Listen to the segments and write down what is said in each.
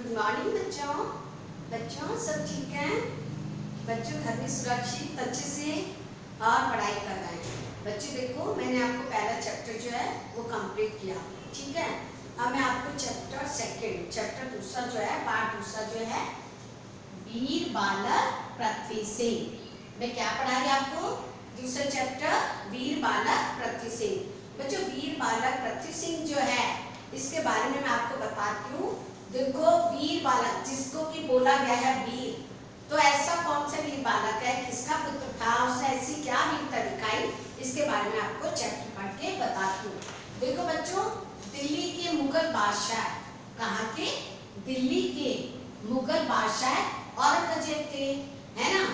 Good morning बच्चों। बच्चों सब ठीक हैं? बच्चों घर में सुरक्षित अच्छे से और पढ़ाई कर रहे हैं। बच्चों देखो, मैंने आपको पहला चैप्टर जो है वो कंप्लीट किया, ठीक है। अब मैं आपको चैप्टर दूसरा जो है, पार्ट दूसरा जो है, वीर बालक पृथ्वी सिंह। मैं क्या पढ़ा रही आपको? दूसरा चैप्टर वीर बालक पृथ्वी सिंह। बच्चों वीर बालक पृथ्वी सिंह जो है, इसके बारे में मैं आपको बताती हूँ। देखो, वीर बालक जिसको कि बोला गया है वीर, तो ऐसा कौन सा वीर बालक है, किसका पुत्र था, उसने ऐसी क्या वीरता दिखाई, इसके बारे में आपको चैप्टर पढ़ के बताती हूँ। देखो बच्चों, दिल्ली के मुगल बादशाह, कहाँ के? दिल्ली के मुगल बादशाह औरंगजेब थे, है ना।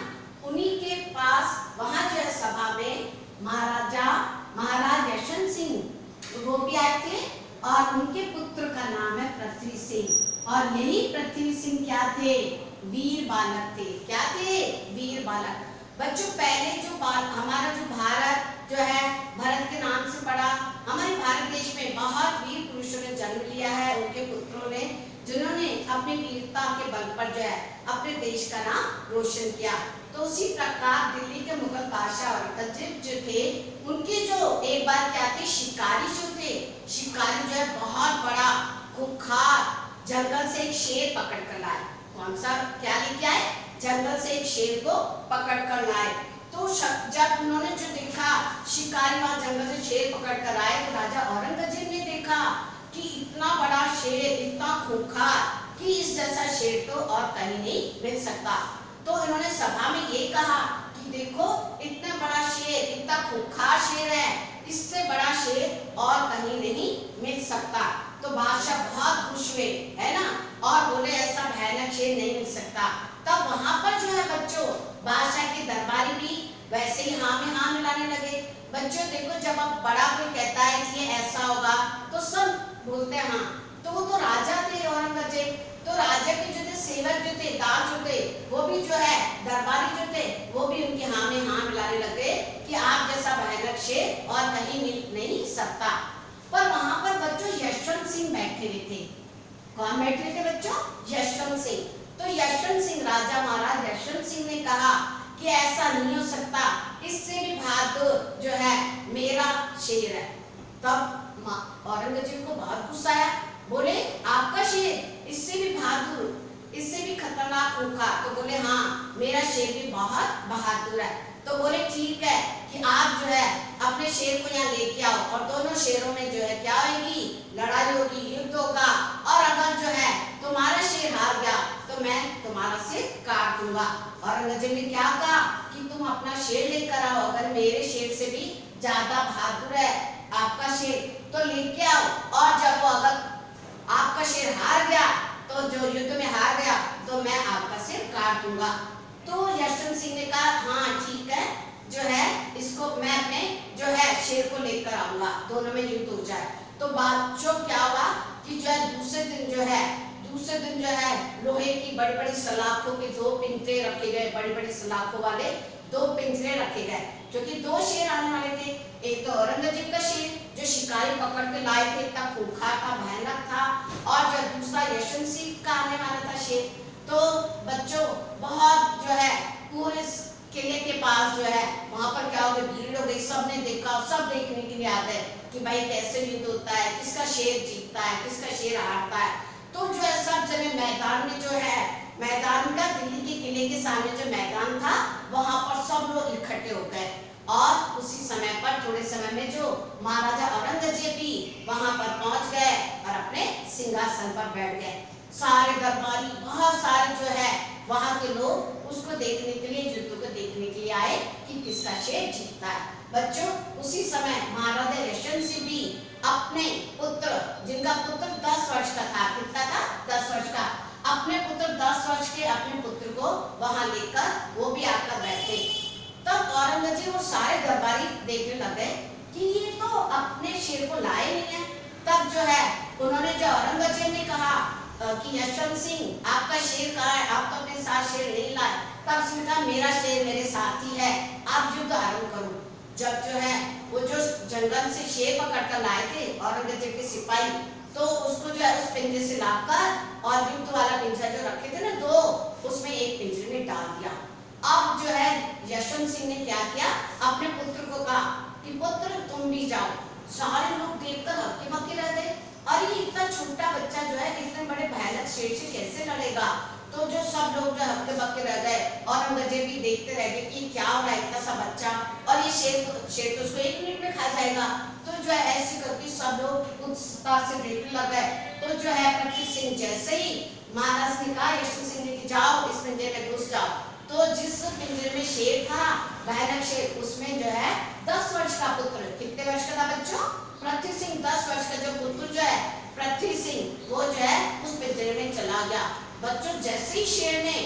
उन्हीं के पास वहां जो है सभा में महाराज यशवंत सिंह वो भी आए थे, और उनके पुत्र का नाम है पृथ्वी सिंह। और यही पृथ्वी सिंह क्या थे? वीर बालक थे। क्या थे? वीर बालक। बच्चों पहले जो हमारा जो भारत जो है, भारत के नाम से पड़ा, हमारे भारत देश में बहुत वीर पुरुषों ने जन्म लिया है, उनके पुत्रों ने, जिन्होंने अपनी वीरता के बल पर जो है अपने देश का नाम रोशन किया। तो उसी प्रकार दिल्ली के मुगल बादशाह औरंगजेब जो थे, उनके जो एक बार क्या थे, शिकारी जो थे, शिकारी जो है बहुत बड़ा खूंखार जंगल से एक शेर पकड़ कर लाए। कौन सा? क्या लेके आए? जंगल से एक शेर को पकड़ कर लाए। तो जब उन्होंने जो देखा शिकारी वहां जंगल से शेर पकड़ कर आए, तो राजा औरंगजेब ने देखा कि इतना बड़ा शेर, इतना खूंखार, कि इस जैसा शेर तो और कहीं नहीं मिल सकता। तो इन्होंने सभा में ये कहा कि देखो, इतना बड़ा शेर, इतना खूंखार शेर है, इससे बड़ा शेर और कहीं नहीं मिल सकता। तो बादशाह बहुत खुश हुए, है ना, और बोले ऐसा भयानक शेर नहीं मिल सकता। तब वहां पर जो है बच्चों, बादशाह के दरबारी भी वैसे ही हाँ में हाँ मिलाने लगे। बच्चों देखो, जब अब बड़ा कोई कहता है कि ये ऐसा होगा, तो सब बोलते हैं हाँ। तो वो तो राजा थे औरंगजेब, तो राजा के जो थे सेवक जो थे, दास जो थे, वो भी जो है दरबारी जो थे, वो भी उनके हाँ में हाँ मिलाने लगे कि आप जैसा भयानक शेर और कहीं मिल नहीं सकता। पर वहां पर बच्चों यशवंत सिंह बैठे हुए थे। कौन बैठे थे बच्चों? यशवंत सिंह। तो यशवंत सिंह, राजा महाराज यशवंत सिंह ने कहा कि ऐसा नहीं हो सकता, इससे भी बहादुर जो है मेरा शेर है। तब औरंगजेब को बहुत गुस्सा आया, बोले आपका शेर इससे भी बहादुर, इससे भी खतरनाक खूंखार? तो बोले हाँ, मेरा शेर भी बहुत बहादुर है। तो बोले ठीक है कि आप जो है अपने शेर को यहाँ लेके आओ, और दोनों शेरों में जो है क्या होगी? लड़ाई होगी, युद्ध होगा, और अगर जो है तुम्हारा शेर हार गया तो मैं तुम्हारा सिर काट दूंगा। औरंगजेब ने क्या कहा कि तुम अपना शेर लेकर आओ, अगर मेरे शेर से भी ज्यादा बहादुर है आपका शेर तो लेके आओ, और जब वो अगर आपका शेर हार गया, तो जो युद्ध में हार गया, तो मैं आपका सिर काट दूंगा। तो यशवंत सिंह ने कहा हाँ ठीक है, जो है इसको मैं अपने जो है शेर को लेकर आऊंगा, दोनों में युद्ध हो जाए। तो बादशाह क्या हुआ कि जो है दूसरे दिन जो है लोहे की बड़ी बड़ी सलाखों के दो पिंजरे रखे गए, बड़ी बड़ी सलाखों वाले दो पिंजरे रखे गए, क्योंकि दो शेर आने वाले थे। एक तो औरंगजेब का शेर जो शिकारी पकड़ के लाए थे, इतना खूंखार था, भयानक था, और जो दूसरा यशवंत सिंह का आने वाला था शेर। तो बच्चों बहुत जो है पूरे किले के पास जो है वहां पर क्या हो गया, भीड़ हो गई, सबने देखा, सब देखने के लिए आ गए कि भाई कैसे युद्ध होता है, किसका शेर जीतता है, किसका शेर हारता है। तो जो है सब जने मैदान में जो है, मैदान का दिल्ली के किले के सामने जो मैदान था, वहां पर सब लोग इकट्ठे हो गए, और उसी समय पर थोड़े समय में जो महाराजा औरंगजेब भी वहां पर पहुंच गए और अपने सिंहासन पर बैठ गए। सारे दरबारी, बहुत सारे जो है वहां के लोग उसको देखने के लिए, युद्ध को देखने के लिए आए कि किसका शेर जीतता है। बच्चों उसी समय महाराजा यशवंत सिंह भी अपने पुत्र, जिनका पुत्र 10 वर्ष का था, कितना था? 10 वर्ष का, अपने पुत्र 10 वर्ष के अपने पुत्र को वहां लेकर वो भी आकर बैठे। तब औरंगजेब और सारे दरबारी देखने लगे कि ये तो अपने शेर को लाए नहीं है। तब जो है उन्होंने, जो औरंगजेब ने कहा कि यशवंत सिंह आपका शेर कहाँ है, आप तो अपने साथ शेर नहीं लाए। तब उसने कहा मेरा शेर मेरे साथ ही है, आप युद्ध आरंभ करो। जब जो है वो जो जंगल से शेर पकड़ कर लाए थे औरंगजेब के सिपाही, तो उसको जो है उस पिंजरे से लाकर और युद्ध वाला पिंजरा जो रखे थे ना दो, उसमें एक पिंजरे में डाल दिया। अब जो है यशवंत सिंह ने क्या किया, अपने पुत्र को कहा कि पुत्र तुम भी जाओ। सारे लोग देखकर हक्के बक्के रह गए, अरे इतना छोटा बच्चा जो है इतने बड़े भयानक शेर से कैसे लड़ेगा। तो जो सब लोग जो हक्के बक्के रह गए, औरंगजेब भी देखते रह गए कि क्या हो रहा है, इतना सा बच्चा और ये शेर तो उसको 1 मिनट में खा जाएगा। तो जो है ऐसे करके सब लोग उत्साह से देखने लगे। तो जो है पृथ्वी सिंह जैसे ही महाराज ने कहा यशवंत सिंह ने कि जाओ इस पिंजरे में घुस जाओ, तो जिस पिंजरे में शेर था भयानक शेर, उसमें जो है 10 वर्ष का पुत्र, कितने वर्ष का था बच्चों, पृथ्वी सिंह 10 वर्ष का जो पुत्र जो है पृथ्वी सिंह वो जो है उस पिंजरे में चला गया। बच्चों जैसे ही शेर ने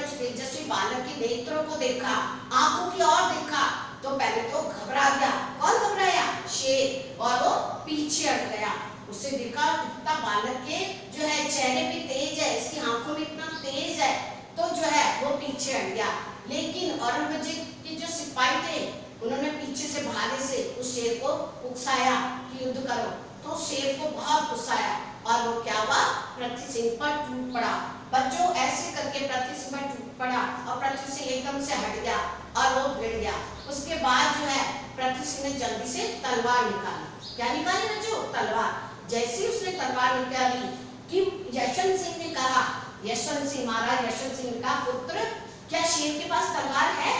उस तेजस्वी बालक के नेत्रों को देखा, आंखों की ओर देखा, तो पहले तो घबरा गया। कौन घबराया, शेर, और वो पीछे हट गया। उसे देखा इतना बालक के जो है चेहरे पे तेज है, इसकी आंखों में इतना तेज है, तो जो है वो पीछे हट गया। लेकिन औरंगजेब के जो सिपाही थे उन्होंने पीछे से भाले से उस शेर को उकसाया कि युद्ध करो। तो शेर को बहुत गुस्सा आया और वो क्या हुआ, पृथ्वी सिंह पर टूट पड़ा। बच्चों ऐसे करके पृथ्वी सिंह पर टूट पड़ा और पृथ्वी सिंह एकदम से हट गया और वो भिड़ गया। उसके बाद जो है पृथ्वी सिंह ने जल्दी से तलवार निकाली। क्या निकाली बच्चों, तलवार। जैसे ही उसने तलवार निकाली कि यशवंत सिंह ने कहा, यशवंत सिंह महाराज यशवंत सिंह का पुत्र, क्या शेर के पास तलवार है?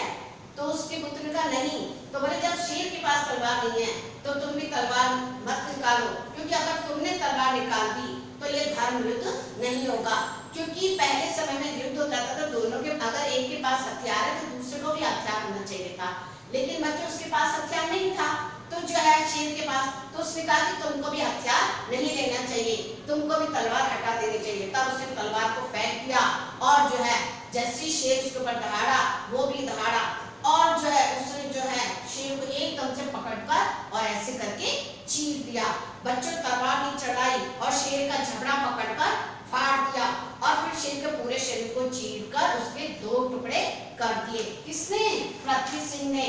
तो उसके पुत्र ने कहा नहीं। तो बोले जब शेर के पास तलवार नहीं है तो तुम भी तलवार मत निकालो, क्योंकि अगर तुमने तलवार निकाल दी तो ये धर्म युद्ध नहीं होगा। क्योंकि पहले समय में युद्ध होता था तो दोनों के, अगर एक के पास हथियार है तो दूसरे को भी हथियार होना चाहिए था, लेकिन बच्चों उसके पास हथियार नहीं था। तो जो है शेर के पास, तो उसने कहा कि तुमको भी हथियार नहीं लेना चाहिए, तुमको भी तलवार हटा देनी चाहिए। तब उसने तलवार को फेंक दिया और जो है जैसे शेर उसके ऊपर दहाड़ा, वो भी दहाड़ा और जो है उसने जो है शेर को एकदम से पकड़कर और ऐसे करके चीर दिया। बच्चों तलवार नहीं चढ़ाई और शेर का जबड़ा पकड़कर फाड़ दिया और फिर शेर के पूरे शरीर को चीरकर उसके 2 टुकड़े कर दिए। किसने, पृथ्वी सिंह ने।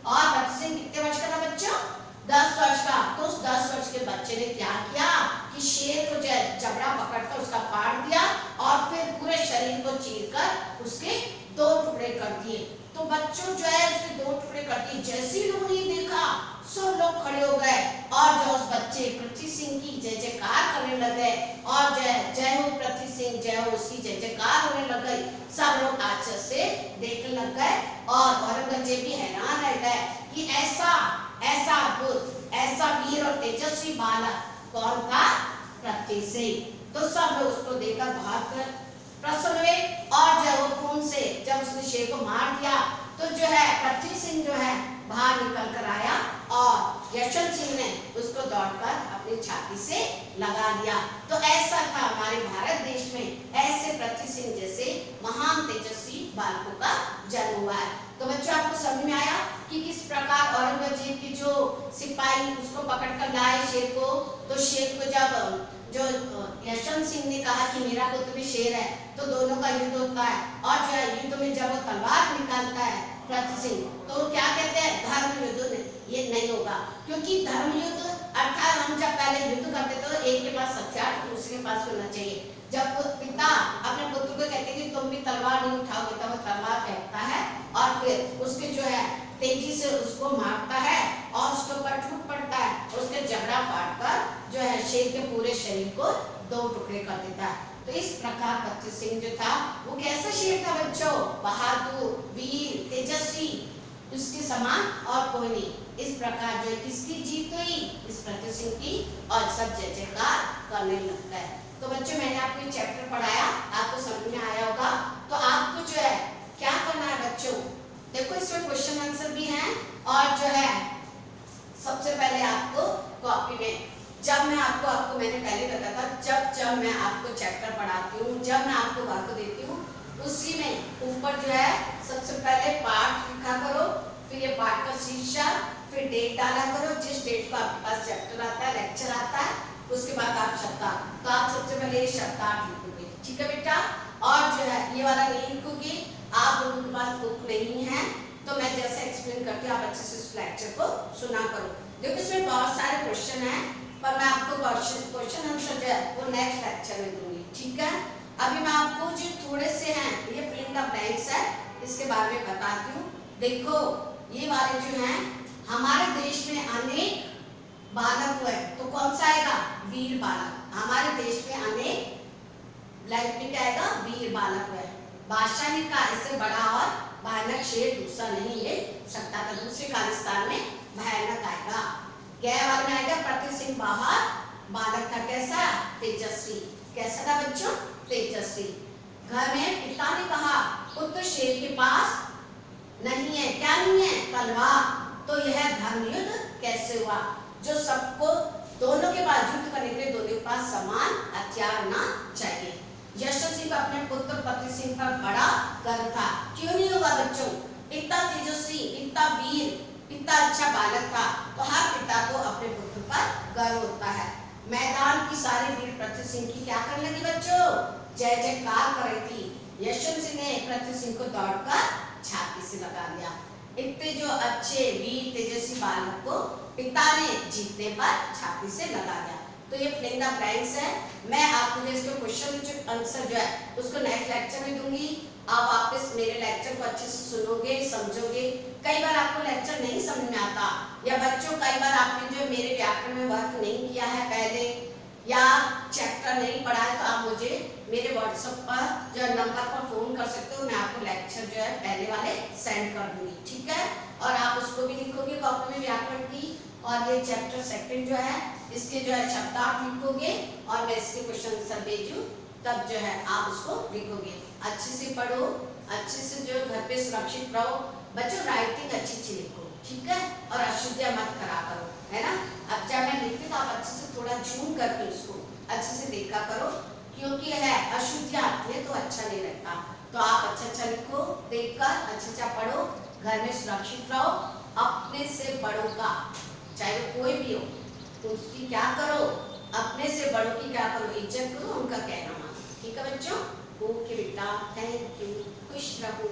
और पृथ्वी सिंह कितने वर्ष का था बच्चों, 10 वर्ष का। तो उस 10 वर्ष के बच्चे ने क्या किया कि शेर को जो जबड़ा पकड़कर उसका फाड़ दिया और फिर पूरे शरीर को चीरकर उसके 2 टुकड़े कर दिए। तो बच्चों जो है उसके 2 टुकड़े कर दिए। जैसे ही लोगों ने देखा सब लोग खड़े हो गए और जो उस बच्चे पृथ्वी सिंह की जय जयकार करने लगे और जय हो पृथ्वी सिंह, जय हो, उसकी जय जयकार होने लग गई। सब लोग आश्चर्य से देखने लग गए और औरंगजेब भी हैरान रह गए कि ऐसा अद्भुत, ऐसा वीर और तेजस्वी बालक कौन था, पृथ्वी सिंह। तो सब लोग उसको देखकर बहुत प्रसन्न हुए और जब वो खून से जब उसने शेर को मार दिया तो जो है पृथ्वी सिंह जो है बाहर निकल कर आया और यशवंत सिंह ने उसको दौड़कर अपनी छाती से लगा दिया। तो ऐसा था हमारे भारत देश में, ऐसे पृथ्वी सिंह जैसे महान तेजस्वी बालकों का जन्म हुआ है। तो बच्चों आपको समझ में आया कि किस प्रकार औरंगजेब की जो सिपाही उसको पकड़कर लाए शेर को। तो शेर को जब जो यशवंत सिंह ने कहा कि मेरा पुत्र भी शेर है, तो दोनों का युद्ध होता है और जो युद्ध में जब वो तलवार निकालता है पृथ्वी सिंह, तो क्या कहते हैं, धर्म युद्ध ये नहीं होगा। क्योंकि धर्म युद्ध अर्थात हम जब पहले युद्ध करते तो एक के पास हथियार तो दूसरे के पास होना चाहिए। जब पिता अपने पुत्र को कहते कि तुम भी तलवार नहीं उठाओगे, तब वो तलवार फेंकता है और फिर उसके जो है तेजी से उसको मारता है और उसके ऊपर टूट पड़ता है, उसके जबड़ा फाड़कर जो है शेर के पूरे शरीर को 2 टुकड़े कर देता है। तो इस प्रकार पृथ्वी सिंह जो था वो कैसा शेर था बच्चों, बहादुर, वीर, तेजस्वी, उसके समान और कोई नहीं। इस प्रकार जो किसकी जीत हुई, इस पृथ्वी सिंह की, और सब जय जयकार करने लगता है। तो बच्चों मैंने आपको ये चैप्टर पढ़ाया, आपको समझ में आया होगा। तो आपको जो है क्या करना है बच्चों, देखो इसमें क्वेश्चन आंसर भी हैं और जो है सबसे पहले आपको कॉपी में, जब मैं आपको मैंने पहले बताया था, जब मैं आपको चैप्टर पढ़ाती हूँ, जब मैं आपको वर्क देती हूँ, उसी में ऊपर जो है सबसे पहले पाठ लिखा करो, फिर ये पाठ का शीर्षक, फिर डेट डाला करो, जिस डेट को आपके पास चैप्टर आता है, लेक्चर आता है, उसके बाद आप शब्दार्थ, तो आप सबसे पहले शब्दार्थ लिखोगे, ठीक है बेटा। और जो है ये वाला नहीं लिखोगे, आप लोगों के पास बुक नहीं है तो मैं जैसे एक्सप्लेन करती हूँ आप अच्छे से इस लेक्चर को सुना करो। देखो इसमें बहुत सारे क्वेश्चन हैं पर मैं आपको क्वेश्चन आंसर जो है वो नेक्स्ट लेक्चर में दूंगी, ठीक है। अभी मैं आपको जो थोड़े से हैं ये फिल इन द ब्लैंक्स है, इसके बारे में बताती हूँ। देखो ये वाले जो हैं, हमारे देश में अनेक बालक हुए, तो कौन सा आएगा? वीर बालक। हमारे देश में अनेक ब्लैंक में क्या आएगा? वीर बालक हुए। बादशाह का इससे बड़ा और भयानक शेर दूसरा नहीं ले सकता था। दूसरे खालिस्तान में भयानक आएगा। गया वाले में आएगा प्रति सिंह बाहर बालक था, कैसा? तेजस्वी। कैसा था बच्चों? तेजस्वी। घर में पिता ने कहा पुत्र शेर के पास नहीं है, क्या नहीं है? तलवार। तो यह धर्म युद्ध कैसे हुआ? जो सबको दोनों के पास युद्ध करने के लिए दोनों के पास समान हथियार होना चाहिए। यशस्वी को अपने पुत्र पति सिंह पर बड़ा गर्व था। क्यों नहीं होगा बच्चों? इतना तेजस्वी, इतना वीर, इतना अच्छा बालक था, तो हर पिता को अपने पुत्र पर गर्व होता है। मैदान की सारी वीर पृथ्वी सिंह की क्या करने लगी बच्चों? जय जयकार कर रही थी। यशवंत सिंह ने पृथ्वी सिंह को दौड़कर छाती से लगा दिया। इतने जो अच्छे वीर तेजस्वी बालक को पिता ने जीतने पर छाती से लगा दिया। तो ये फिल इन द ब्लैंक्स है। मैं आपको जो इसके क्वेश्चन आंसर जो है उसको नेक्स्ट लेक्चर में दूंगी। आप वापस मेरे लेक्चर को अच्छे से सुनोगे, समझोगे। कई बार आपको लेक्चर नहीं समझ में आता, या बच्चों कई बार आपने जो मेरे व्याकरण में वर्क नहीं किया है पहले, या चैप्टर नहीं पढ़ा है, तो आप मुझे मेरे व्हाट्सएप पर जो नंबर पर फोन कर सकते हो। मैं आपको लेक्चर जो है पहले वाले सेंड कर दूंगी, ठीक है। और आप उसको भी लिखोगे कॉपी में व्याकरण की, और ये चैप्टर सेकंड जो है इसके जो है शब्दार्थ लिखोगे, और मैं इसके क्वेश्चन आंसर भेजूं तब जो है आप उसको लिखोगे। अच्छे से पढ़ो, अच्छे से जो घर पे सुरक्षित रहो बच्चों। राइटिंग अच्छी लिखो, ठीक है, और अशुद्धियां मत करा करो, है ना। अब जब मैं लिखती तो आप अच्छे से थोड़ा जूम करके उसको अच्छे से देखा करो, क्योंकि है अशुद्धियां आती है तो अच्छा नहीं लगता। तो आप अच्छा लिखो, देखकर अच्छा पढ़ो, घर में सुरक्षित रहो। अपने से बड़ों का, चाहे वो कोई भी हो, उसकी क्या करो? अपने से बड़ों की क्या करो? इज्जत करो, उनका कहना मानो, ठीक है बच्चों। ओके बेटा, थैंक यू, खुश रहो।